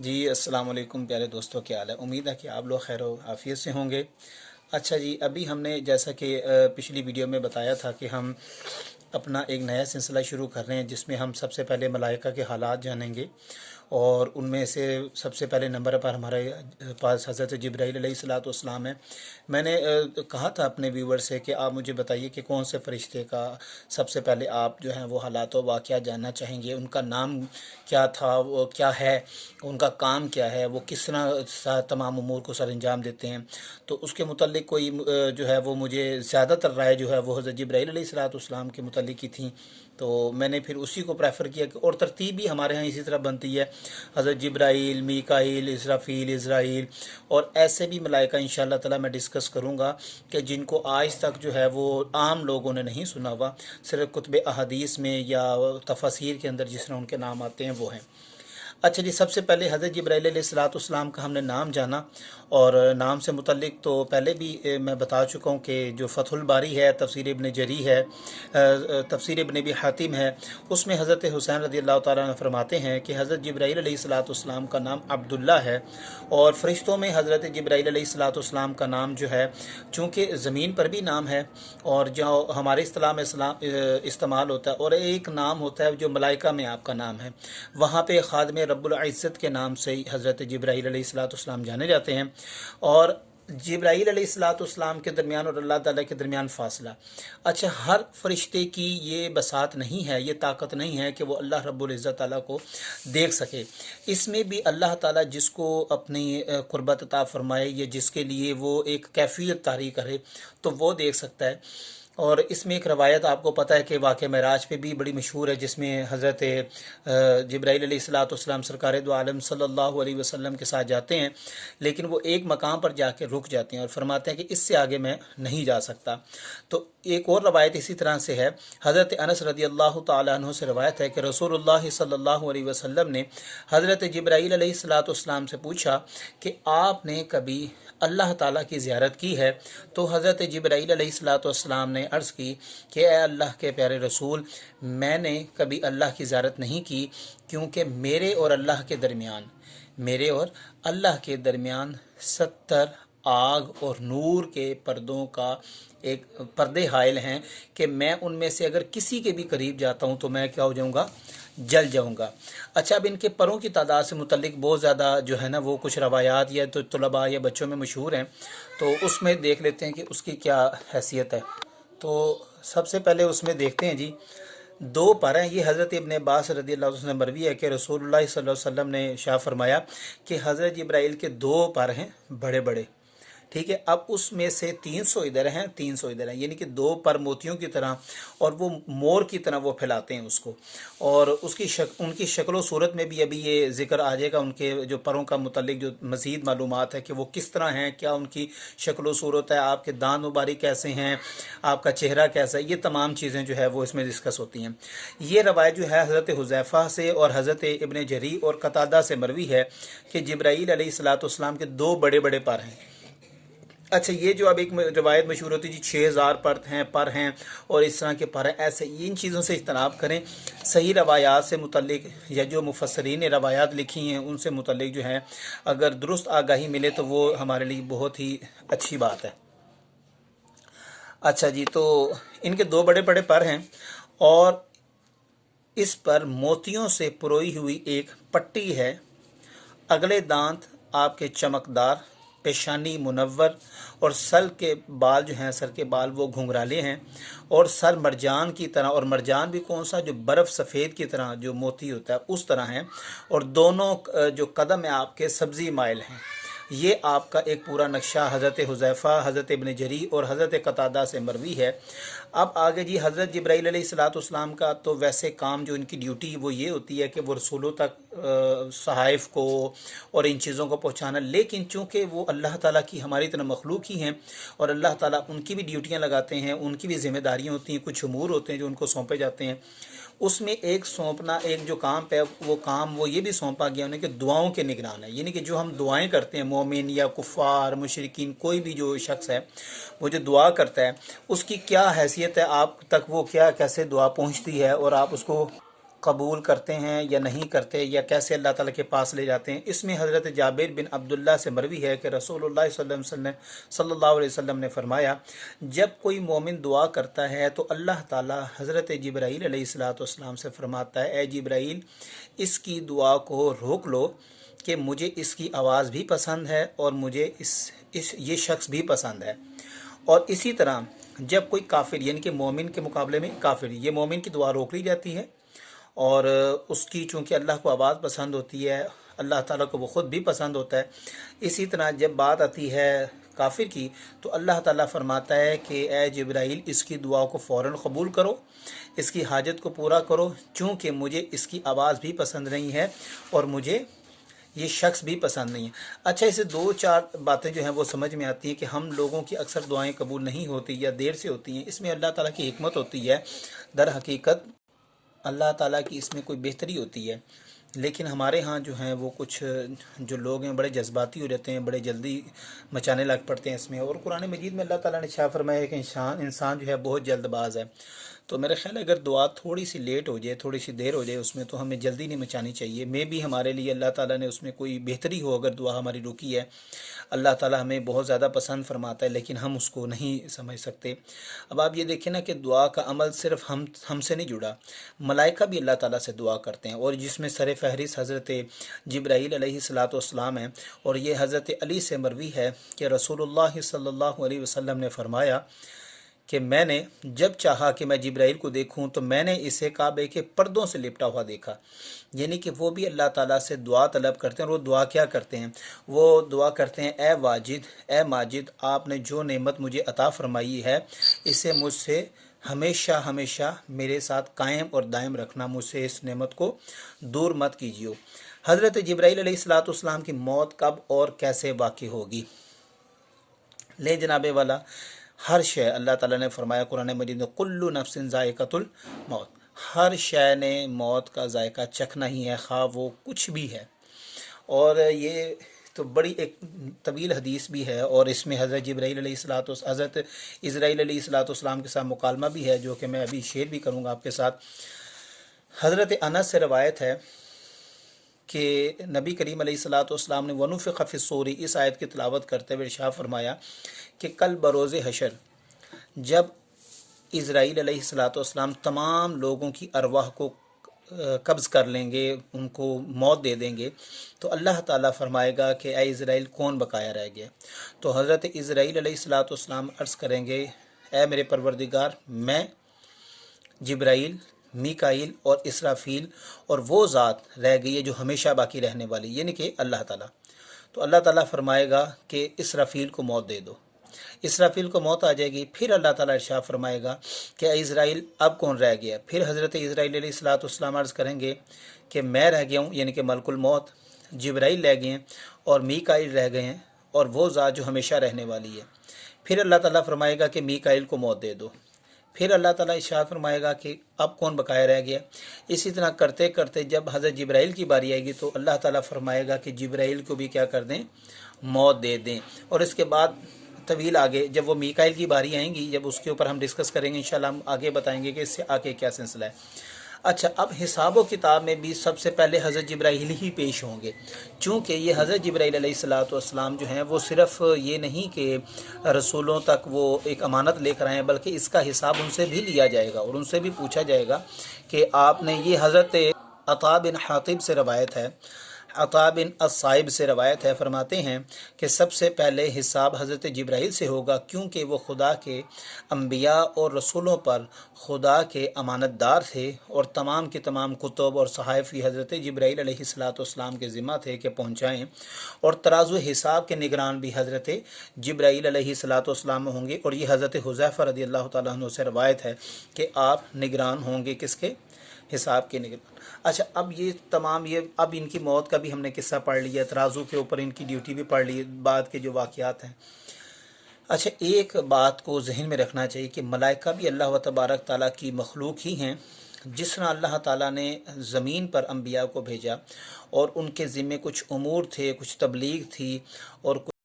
जी अस्सलाम वालेकुम प्यारे दोस्तों, क्या हाल है। उम्मीद है कि आप लोग खैर आफियत से होंगे। अच्छा जी, अभी हमने जैसा कि पिछली वीडियो में बताया था कि हम अपना एक नया सिलसिला शुरू कर रहे हैं जिसमें हम सबसे पहले मलाइका के हालात जानेंगे। और उनमें से सबसे पहले नंबर पर हमारे पास हज़रत जिब्राईल अलैहिस्सलाम है। मैंने कहा था अपने व्यूवर से कि आप मुझे बताइए कि कौन से फ़रिश्ते का सबसे पहले आप जो हैं वो हालात व वाक़यात जानना चाहेंगे, उनका नाम क्या था, वो क्या है, उनका काम क्या है, वो किस तरह तमाम उमूर को सर अंजाम देते हैं। तो उसके मुतल्लिक़ कोई जो है वो मुझे ज़्यादातर राय जो है वो हज़रत जिब्राईल अलैहिस्सलाम के मुतल्लिक़ की थी। तो मैंने फिर उसी को प्रेफर किया और तरतीब भी हमारे यहाँ इसी तरह बनती है। हज़रत जिब्राईल, मीकाईल, इसराफ़ील, इज़राइल और ऐसे भी मलाइका इंशाअल्लाह ताला मैं डिस्कस करूँगा कि जिनको आज तक जो है वो आम लोगों ने नहीं सुना हुआ, सिर्फ कुतुब अहादीस में या तफसीर के अंदर जिस तरह उनके नाम आते हैं वो हैं। अच्छा जी, सबसे पहले हज़रत जिब्राईल अलैहिस्सलाम का हमने नाम जाना। और नाम से मुतल्लिक़ तो पहले भी मैं बता चुका हूँ कि जो फ़तहुल बारी है, तफ़सीर इब्न जरी है, तफ़सीर इब्न अबी हातिम है, उसमें हज़रत हुसैन रज़ियल्लाहु ताला अन्हु फरमाते हैं कि हज़रत जिब्राईल अलैहिस्सलाम का नाम अब्दुल्ला है। और फ़रिश्तों में हज़रत जिब्राईल अलैहिस्सलाम का नाम जो है, चूँकि ज़मीन पर भी नाम है और जो हमारे इस्तिलाह में इस्तेमाल होता है, और एक नाम होता है जो मलाइका में आपका नाम है, वहाँ पे ख़ादिम रब्बुल इज़्ज़त के नाम से ही हज़रत जिब्राईल अलैहिस्सलाम जाने जाते हैं। और जिब्राईल अलैहिस्सलाम के दरमियान और अल्लाह ताला के दरमियान फ़ासला, अच्छा, हर फरिश्ते की ये बसात नहीं है, ये ताकत नहीं है कि वो अल्लाह रब्बुल इज़्ज़त ताला को देख सके। इसमें भी अल्लाह ताला जिसको अपनी क़ुर्बत अता फ़रमाए या जिसके लिए वो एक कैफ़ियत तारी करे तो वो देख सकता है। और इसमें एक रवायत आपको पता है कि वाक़या मेराज पे भी बड़ी मशहूर है, जिसमें हज़रत जिब्राईल अलैहिस्सलाम सरकार दो आलम सल्लल्लाहु अलैहि वसल्लम के साथ जाते हैं, लेकिन वो एक मकाम पर जाके रुक जाते हैं और फरमाते हैं कि इससे आगे मैं नहीं जा सकता। तो एक और रवायत इसी तरह से है, हज़रत अनस रज़ियल्लाहु ताला अन्हु से रवायत है कि रसूलुल्लाह सल्लल्लाहु अलैहि वसल्लम ने हज़रत जिब्राईल अलैहिस्सलाम से पूछा कि आपने कभी अल्लाह ताला की ज़ियारत की है। तो हज़रत जिब्राईल अलैहिस्सलाम ने अर्ज़ की कि ए अल्लाह के प्यारे रसूल, मैंने कभी अल्लाह की ज़ियारत नहीं की, क्योंकि मेरे और अल्लाह के दरमियान 70 आग और नूर के पर्दों का एक पर्दे हायल हैं कि मैं उनमें से अगर किसी के भी करीब जाता हूँ तो मैं क्या हो जाऊँगा, जल जाऊँगा। अच्छा, अब इनके परों की तादाद से मुतल्लिक बहुत ज़्यादा जो है ना वो कुछ रवायात या तो तलबा या बच्चों में मशहूर हैं, तो उसमें देख लेते हैं कि उसकी क्या हैसियत है। तो सबसे पहले उसमें देखते हैं जी, दो पर हैं। ये हज़रत इब्न अब्बास रज़ियल्लाहु अन्हु से मरवी है कि रसूलुल्लाह सल्लल्लाहु अलैहि वसल्लम ने शाह फरमाया कि हज़रत जिब्राईल के दो पर हैं बड़े बड़े, ठीक है। अब उसमें से 300 इधर हैं, 300 इधर हैं, यानी कि दो पर मोतियों की तरह, और वो मोर की तरह वो फैलाते हैं उसको। और उसकी उनकी शक्ल सूरत में भी अभी ये ज़िक्र आ जाएगा, उनके जो परों का मुतल्लिक जो मज़ीद मालूमात है कि वो किस तरह हैं, क्या उनकी शक्ल सूरत है, आपके दांत मुबारक कैसे हैं, आपका चेहरा कैसा है, ये तमाम चीज़ें जो है वो इसमें डिस्कस होती हैं। ये रवायत जो है हज़रत हुज़ैफ़ा से और हज़रत इब्न जरी और कतादा से मरवी है कि जिब्राईल अलैहिस्सलाम के दो बड़े बड़े पर हैं। अच्छा, ये जो अब एक रवायत मशहूर होती है जी 6000 पर हैं और इस तरह के पर हैं, ऐसे इन चीज़ों से इज्तनाब करें। सही रवायात से मुतल्लिक या जो मुफस्सरीन ने रवायात लिखी हैं उनसे मुतल्लिक जो है अगर दुरुस्त आगाही मिले तो वो हमारे लिए बहुत ही अच्छी बात है। अच्छा जी, तो इनके दो बड़े बड़े पर हैं और इस पर मोतियों से पुरोई हुई एक पट्टी है। अगले दांत आपके चमकदार, पेशानी मुनव्वर और सर के बाल जो हैं, सर के बाल वो घुंघराले हैं और सर मरजान की तरह, और मरजान भी कौन सा, जो बर्फ़ सफ़ेद की तरह जो मोती होता है उस तरह हैं। और दोनों जो कदम है आपके सब्ज़ी माइल हैं। ये आपका एक पूरा नक्शा हज़रत हुज़ैफ़ा, हज़रत इब्न जरी और हज़रत कतादा से मरवी है। अब आगे जी, हज़रत जिब्राईल अलैहिस्सलाम का तो वैसे काम जो इनकी ड्यूटी वो ये होती है कि वो रसूलों तक सहाइफ़ को और इन चीज़ों को पहुँचाना, लेकिन चूँकि वो अल्लाह ताला की हमारी तरह मखलूक ही हैं और अल्लाह ताला उनकी भी ड्यूटियाँ लगाते हैं, उनकी भी ज़िम्मेदारियाँ होती हैं, कुछ उमूर होते हैं जो उनको सौंपे जाते हैं। उसमें एक सौंपना, एक जो काम है वो काम वो ये भी सौंपा गया उन्हें कि दुआओं के निगरान है, यानी कि जो हम दुआएं करते हैं, मोमिन या कुफ़ार मुशरिकीन कोई भी जो शख्स है वो जो दुआ करता है उसकी क्या हैसियत है, आप तक वो क्या कैसे दुआ पहुंचती है और आप उसको قبول کرتے ہیں یا نہیں کرتے، یا کیسے اللہ تعالیٰ کے پاس لے جاتے ہیں، اس میں حضرت جابر بن عبداللہ سے مروی ہے کہ رسول اللہ صلی اللہ علیہ وسلم نے فرمایا، جب کوئی مومن دعا کرتا ہے تو اللہ تعالیٰ حضرت جبرائیل علیہ السلام سے فرماتا ہے، اے جبرائیل، اس کی دعا کو روک لو کہ مجھے اس کی آواز بھی پسند ہے اور مجھے یہ شخص بھی پسند ہے۔ اور اسی طرح جب کوئی کافر، یعنی کہ مومن کے مقابلے میں کافر، یہ مومن کی دعا روک لی جاتی ہے، اور اس کی چونکہ اللہ کو آواز پسند ہوتی ہے، اللہ تعالیٰ کو وہ خود بھی پسند ہوتا ہے۔ اسی طرح جب بات آتی ہے کافر کی، تو اللہ تعالیٰ فرماتا ہے کہ اے جبرائیل، اس کی دعا کو فوراً قبول کرو، اس کی حاجت کو پورا کرو، چونکہ مجھے اس کی آواز بھی پسند نہیں ہے اور مجھے یہ شخص بھی پسند نہیں ہے۔ اچھا، اسے دو چار باتیں جو ہیں وہ سمجھ میں آتی ہیں کہ ہم لوگوں کی اکثر دعائیں قبول نہیں ہوتی یا دیر سے ہوتی ہیں، اس میں اللہ تعالیٰ کی حکمت ہوتی ہے۔ در حقیقت اللہ تعالیٰ کی اس میں کوئی بہتری ہوتی ہے، لیکن ہمارے ہاں جو ہیں وہ کچھ جو لوگ ہیں بڑے جذباتی ہو جاتے ہیں، بڑے جلدی مچانے لگ پڑتے ہیں اس میں۔ اور قرآن مجید میں اللہ تعالیٰ نے شاہ فرمایا ہے کہ انسان جو ہے بہت جلد باز ہے۔ تو میرے خیال ہے اگر دعا تھوڑی سی لیٹ ہو جائے، تھوڑی سی دیر ہو جائے اس میں، تو ہمیں جلدی نہیں مچانی چاہیے۔ میں بھی ہمارے لیے اللہ تعالیٰ نے اس میں کوئی بہتری ہو، اگر دعا ہماری رکی ہے، اللہ تعالیٰ ہمیں بہت زیادہ پسند فرماتا ہے، لیکن ہم اس کو نہیں سمجھ سکتے۔ اب آپ یہ دیکھیں نا کہ دعا کا عمل صرف ہم سے نہیں جڑا، ملائکہ بھی اللہ تعالیٰ سے دعا کرتے ہیں، اور جس میں سر فہرست حضرت جبرائیل علیہ السلام ہیں۔ اور یہ حضرت علی سے مروی ہے کہ رسول اللہ صلی اللہ علیہ وسلم نے فرمایا کہ میں نے جب چاہا کہ میں جبرائیل کو دیکھوں تو میں نے اسے کعبے کے پردوں سے لپٹا ہوا دیکھا، یعنی کہ وہ بھی اللہ تعالیٰ سے دعا طلب کرتے ہیں۔ اور وہ دعا کیا کرتے ہیں؟ وہ دعا کرتے ہیں، اے واجد، اے ماجد، آپ نے جو نعمت مجھے عطا فرمائی ہے اسے مجھ سے ہمیشہ ہمیشہ میرے ساتھ قائم اور دائم رکھنا، مجھ سے اس نعمت کو دور مت کیجیے۔ حضرت جبرائیل علیہ السلام کی موت کب اور کیسے واقع ہوگی؟ لے جناب والا، ہر شے، اللہ تعالیٰ نے فرمایا قرآن مجید میں، کل نفس ذائقۃ الموت، ہر شے نے موت کا ذائقہ چکھنا ہی ہے، خواہ وہ کچھ بھی ہے۔ اور یہ تو بڑی ایک طویل حدیث بھی ہے، اور اس میں حضرت جبرائیل علیہ حضرت اسرائیل علیہ السلام کے ساتھ مکالمہ بھی ہے، جو کہ میں ابھی شیئر بھی کروں گا آپ کے ساتھ۔ حضرت انس سے روایت ہے کہ نبی کریم علیہ السلام نے وَنُفِخَ فِی الصُّورِ، اس آیت کی تلاوت کرتے ہوئے ارشاد فرمایا کہ کل بروز حشر جب اسرائیل علیہ السلام تمام لوگوں کی ارواح کو قبض کر لیں گے، ان کو موت دے دیں گے، تو اللہ تعالیٰ فرمائے گا کہ اے اسرائیل، کون بقایا رہ گیا؟ تو حضرت اسرائیل علیہ السلام عرض کریں گے، اے میرے پروردگار، میں، جبرائیل، میکائیل اور اسرافیل، اور وہ ذات رہ گئی ہے جو ہمیشہ باقی رہنے والی، یعنی کہ اللہ تعالیٰ۔ تو اللہ تعالیٰ فرمائے گا کہ اسرافیل کو موت دے دو، اسرافیل کو موت آ جائے گی۔ پھر اللہ تعالیٰ ارشاد فرمائے گا کہ اے اسرائیل، اب کون رہ گیا؟ پھر حضرت اسرائیل علیہ السلام عرض کریں گے کہ میں رہ گیا ہوں، یعنی کہ ملک الموت، جبرائیل رہ گئے ہیں، اور میکائیل رہ گئے ہیں، اور وہ ذات جو ہمیشہ رہنے والی ہے۔ پھر اللہ تعالیٰ فرمائے گا کہ میکائیل کو موت دے دو۔ پھر اللہ تعالیٰ ارشاد فرمائے گا کہ اب کون بقایا رہ گیا؟ اسی طرح کرتے کرتے جب حضرت جبرائیل کی باری آئے گی تو اللہ تعالیٰ فرمائے گا کہ جبرائیل کو بھی کیا کر دیں؟ موت دے دیں۔ اور اس کے بعد طویل آگے جب وہ میکائیل کی باری آئیں گی، جب اس کے اوپر ہم ڈسکس کریں گے انشاءاللہ، ہم آگے بتائیں گے کہ اس سے آگے کیا سلسلہ ہے۔ اچھا، اب حساب و کتاب میں بھی سب سے پہلے حضرت جبرائیل ہی پیش ہوں گے، چونکہ یہ حضرت جبرائیل علیہ السلام جو ہیں وہ صرف یہ نہیں کہ رسولوں تک وہ ایک امانت لے کر آئے ہیں، بلکہ اس کا حساب ان سے بھی لیا جائے گا، اور ان سے بھی پوچھا جائے گا کہ آپ نے، یہ حضرت عطا بن حاتب سے روایت ہے، عطا بن الصائب سے روایت ہے، فرماتے ہیں کہ سب سے پہلے حساب حضرت جبرائیل سے ہوگا، کیونکہ وہ خدا کے انبیاء اور رسولوں پر خدا کے امانت دار تھے، اور تمام کے تمام کتب اور صحائف حضرت جبرائیل علیہ السلام کے ذمہ تھے کہ پہنچائیں، اور ترازو حساب کے نگران بھی حضرت جبرائیل علیہ السلام ہوں گے۔ اور یہ حضرت حذیفہ رضی اللہ تعالیٰ عنہ سے روایت ہے کہ آپ نگران ہوں گے، کس کے؟ حساب کے نگران۔ اچھا، اب یہ تمام، یہ اب ان کی موت کا بھی ہم نے قصہ پڑھ لیا، ترازو کے اوپر ان کی ڈیوٹی بھی پڑھ لی، بعد کے جو واقعات ہیں۔ اچھا، ایک بات کو ذہن میں رکھنا چاہیے کہ ملائکہ بھی اللہ و تبارک تعالیٰ کی مخلوق ہی ہیں، جس طرح اللہ تعالیٰ نے زمین پر انبیاء کو بھیجا اور ان کے ذمے کچھ امور تھے، کچھ تبلیغ تھی، اور